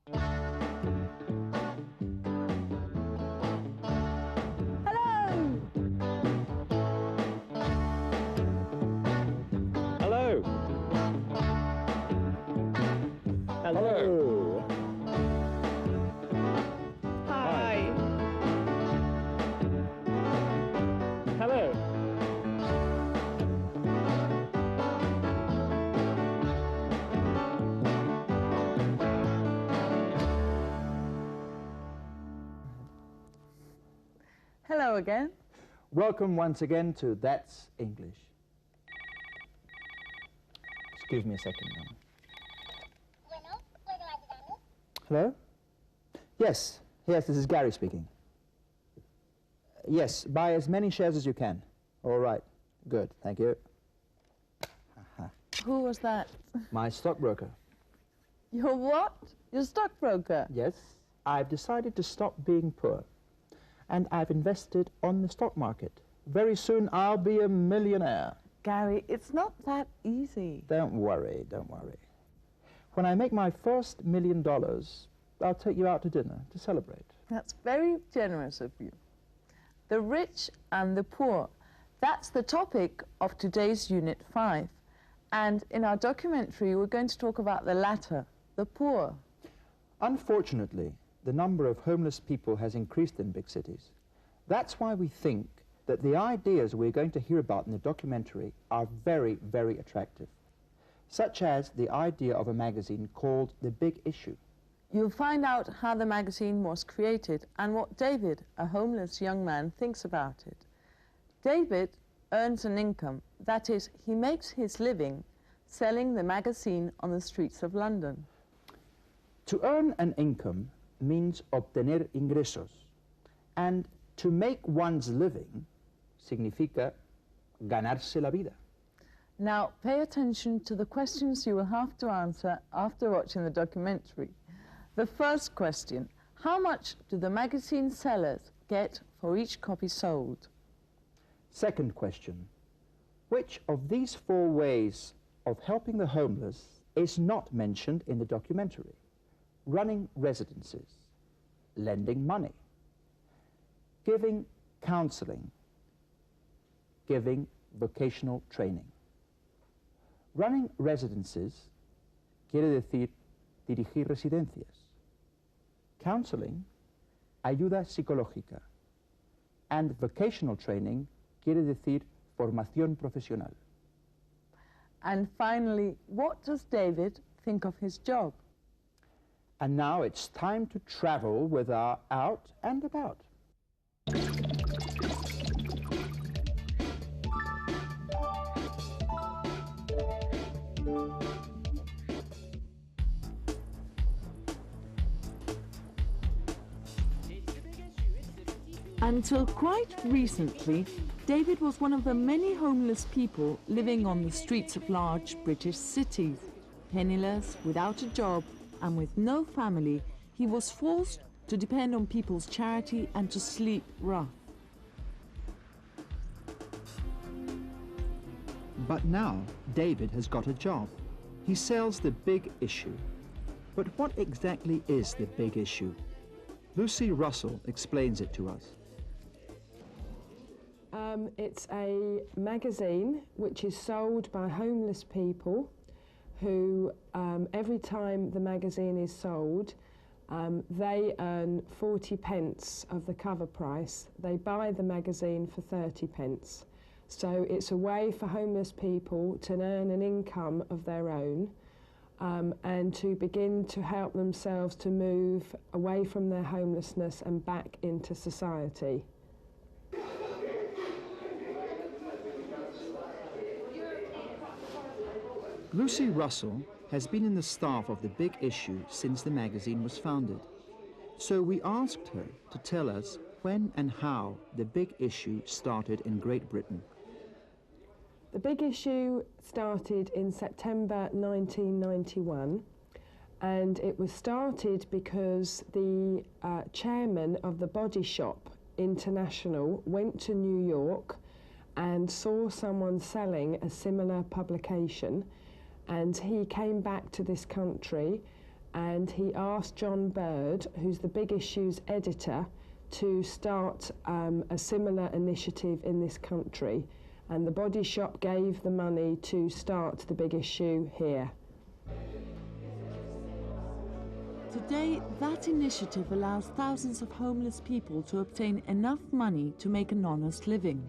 Hello. Hello. Hi. Hello. Hello again. Welcome once again to That's English. Excuse me a second. Hello? Yes, this is Gary speaking. Yes, buy as many shares as you can. All right, good, thank you. Who was that? My stockbroker. Your what? Your stockbroker? Yes, I've decided to stop being poor. And I've invested on the stock market. Very soon I'll be a millionaire. Gary, it's not that easy. Don't worry, don't worry. When I make my first $1 million, I'll take you out to dinner to celebrate. That's very generous of you. The rich and the poor. That's the topic of today's Unit 5. And in our documentary, we're going to talk about the latter, the poor. Unfortunately, the number of homeless people has increased in big cities. That's why we think that the ideas we're going to hear about in the documentary are very, very attractive, such as the idea of a magazine called The Big Issue. You'll find out how the magazine was created and what David, a homeless young man, thinks about it. David earns an income, that is, he makes his living selling the magazine on the streets of London. To earn an income means obtener ingresos, and to make one's living significa ganarse la vida. Now, pay attention to the questions you will have to answer after watching the documentary. The first question, how much do the magazine sellers get for each copy sold? Second question, which of these 4 ways of helping the homeless is not mentioned in the documentary? Running residences, lending money, giving counseling, giving vocational training. Running residences quiere decir dirigir residencias. Counseling, ayuda psicológica. And vocational training quiere decir formación profesional. And finally, what does David think of his job? And now it's time to travel with our Out and About. Until quite recently, David was one of the many homeless people living on the streets of large British cities. Penniless, without a job, and with no family, he was forced to depend on people's charity and to sleep rough. But now, David has got a job. He sells The Big Issue. But what exactly is The Big Issue? Lucy Russell explains it to us. It's a magazine which is sold by homeless people who, every time the magazine is sold, they earn 40 pence of the cover price. They buy the magazine for 30 pence. So it's a way for homeless people to earn an income of their own and to begin to help themselves to move away from their homelessness and back into society. Lucy Russell has been in the staff of The Big Issue since the magazine was founded. So we asked her to tell us when and how The Big Issue started in Great Britain. The Big Issue started in September 1991, and it was started because the chairman of the Body Shop International went to New York and saw someone selling a similar publication, and he came back to this country and he asked John Bird, who's the Big Issues editor, to start a similar initiative in this country. And the Body Shop gave the money to start the Big Issue here. Today, that initiative allows thousands of homeless people to obtain enough money to make an honest living.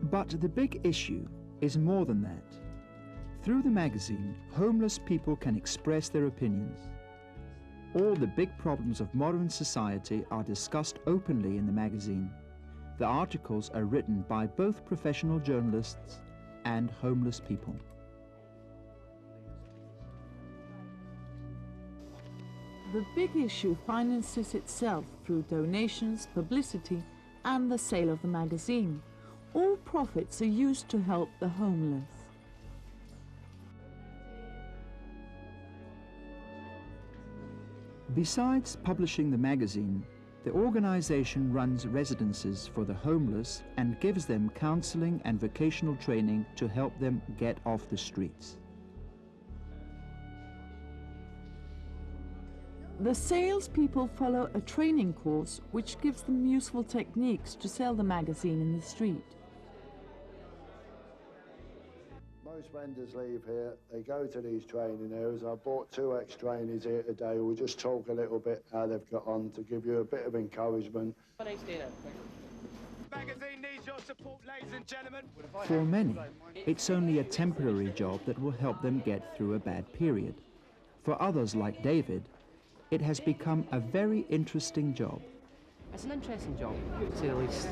But the big issue is more than that. Through the magazine, homeless people can express their opinions. All the big problems of modern society are discussed openly in the magazine. The articles are written by both professional journalists and homeless people. The Big Issue finances itself through donations, publicity, and the sale of the magazine. All profits are used to help the homeless. Besides publishing the magazine, the organization runs residences for the homeless and gives them counseling and vocational training to help them get off the streets. The salespeople follow a training course which gives them useful techniques to sell the magazine in the street. Most vendors leave here, they go to these training areas. I brought 2 ex-trainees here today who will just talk a little bit how they've got on to give you a bit of encouragement. Magazine needs your support, ladies and gentlemen. For many, it's only a temporary job that will help them get through a bad period. For others like David, it has become a very interesting job. It's an interesting job, to say the least.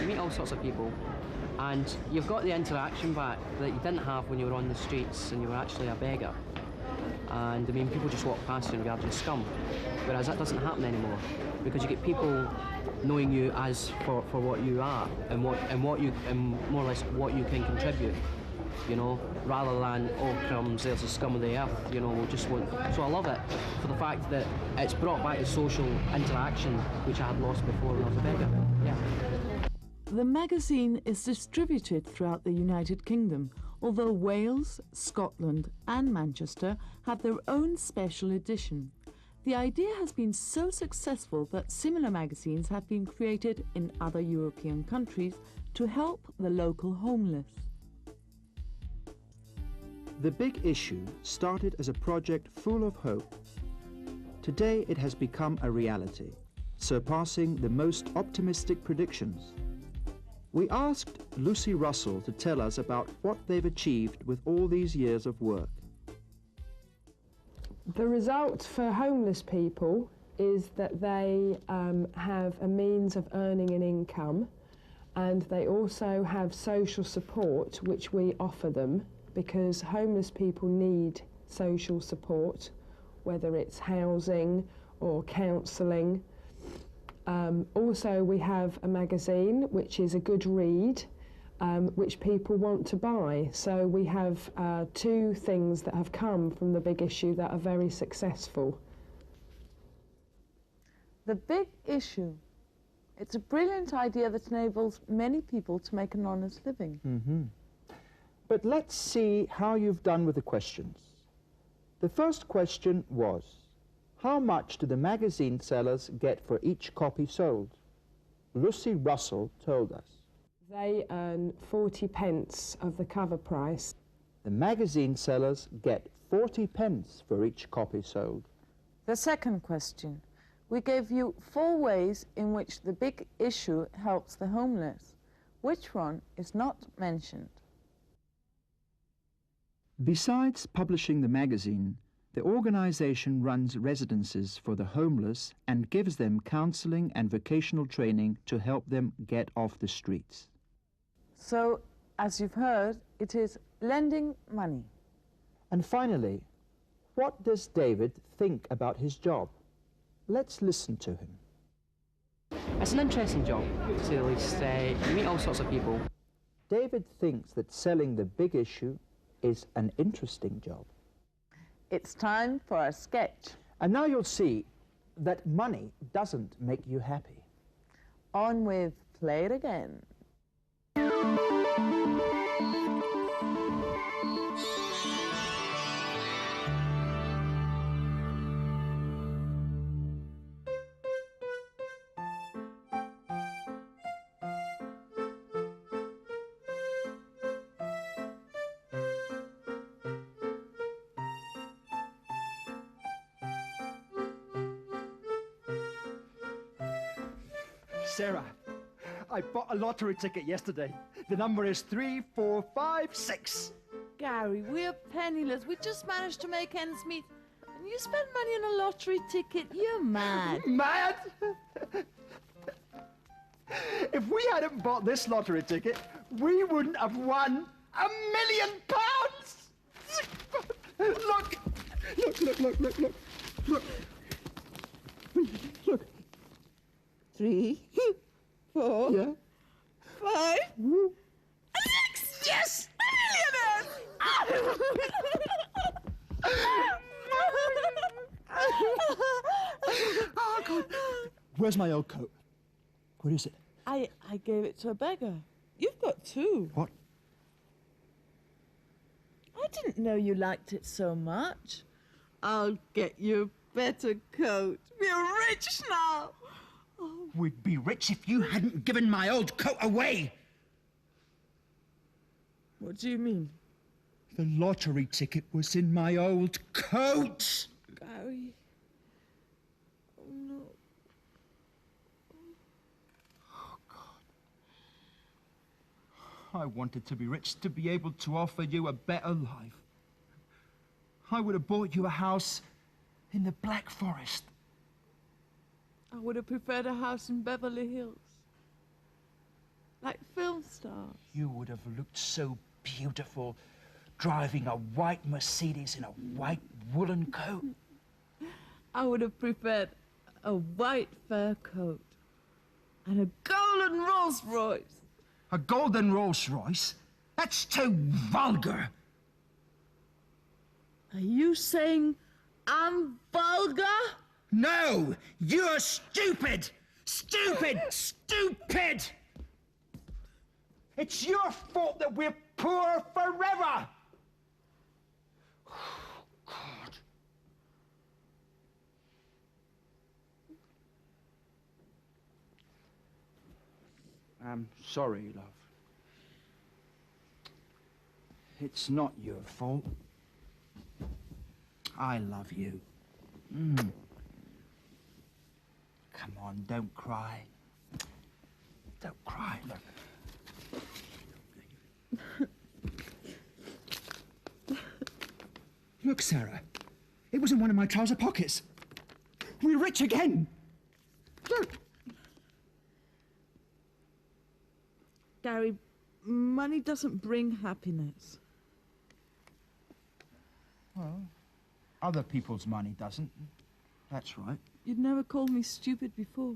You meet all sorts of people, and you've got the interaction back that you didn't have when you were on the streets and you were actually a beggar. And I mean, people just walk past you and regard you as scum, whereas that doesn't happen anymore, because you get people knowing you as for what you are and more or less what you can contribute. You know, rather than, oh crumbs, there's the scum of the earth, you know, we'll just want. So I love it for the fact that it's brought back the social interaction which I had lost before when I was a beggar. Yeah. The magazine is distributed throughout the United Kingdom, although Wales, Scotland and Manchester have their own special edition. The idea has been so successful that similar magazines have been created in other European countries to help the local homeless. The Big Issue started as a project full of hope. Today it has become a reality, surpassing the most optimistic predictions. We asked Lucy Russell to tell us about what they've achieved with all these years of work. The result for homeless people is that they have a means of earning an income, and they also have social support which we offer them, because homeless people need social support, whether it's housing or counselling. Also, we have a magazine which is a good read, which people want to buy. So we have 2 things that have come from the Big Issue that are very successful. The Big Issue. It's a brilliant idea that enables many people to make an honest living. Mm-hmm. But let's see how you've done with the questions. The first question was, how much do the magazine sellers get for each copy sold? Lucy Russell told us. They earn 40 pence of the cover price. The magazine sellers get 40 pence for each copy sold. The second question. We gave you 4 ways in which the Big Issue helps the homeless. Which one is not mentioned? Besides publishing the magazine, the organization runs residences for the homeless and gives them counseling and vocational training to help them get off the streets. So, as you've heard, it is lending money. And finally, what does David think about his job? Let's listen to him. It's an interesting job, to say the least. You meet all sorts of people. David thinks that selling the Big Issue is an interesting job. It's time for a sketch. And now you'll see that money doesn't make you happy. On with Play It Again. Sarah, I bought a lottery ticket yesterday. The number is 3456. Gary, we're penniless. We just managed to make ends meet. And you spend money on a lottery ticket. You're mad. Mad? If we hadn't bought this lottery ticket, we wouldn't have won £1 million! Look! Look. 3, 4, Yeah? 5, 6. Yes! A millionaire! Oh, God. Where's my old coat? Where is it? I gave it to a beggar. You've got 2. What? I didn't know you liked it so much. I'll get you a better coat. We're rich now. Oh. We'd be rich if you hadn't given my old coat away. What do you mean? The lottery ticket was in my old coat. Gary. Oh, no. Oh, God. I wanted to be rich to be able to offer you a better life. I would have bought you a house in the Black Forest. I would have preferred a house in Beverly Hills. Like film stars. You would have looked so beautiful driving a white Mercedes in a white woolen coat. I would have preferred a white fur coat and a golden Rolls Royce. A golden Rolls Royce? That's too vulgar. Are you saying I'm vulgar? No, you're stupid! Stupid! Stupid! It's your fault that we're poor forever! Oh, God. I'm sorry, love. It's not your fault. I love you. Come on, don't cry. Don't cry, look. Look, Sarah. It was in one of my trouser pockets. We're rich again. Look. Gary, money doesn't bring happiness. Well, other people's money doesn't. That's right. You'd never called me stupid before.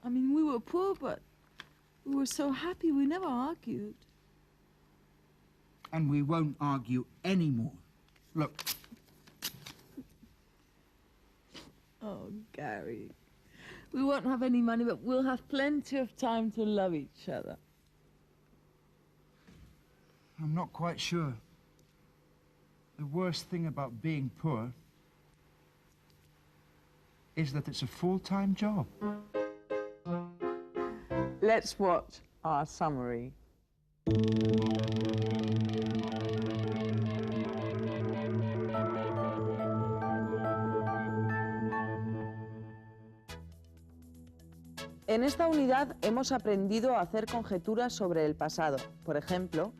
I mean, we were poor, but we were so happy we never argued. And we won't argue anymore. Look. Oh, Gary. We won't have any money, but we'll have plenty of time to love each other. I'm not quite sure. The worst thing about being poor is that it's a full-time job. Let's watch our summary. En esta unidad hemos aprendido a hacer conjeturas sobre el pasado. Por ejemplo,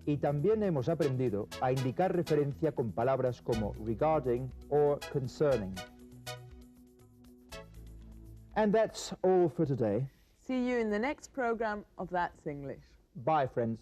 y también hemos aprendido a indicar referencia con palabras como regarding or concerning. And that's all for today. see you in the next program of That's English. Bye, friends.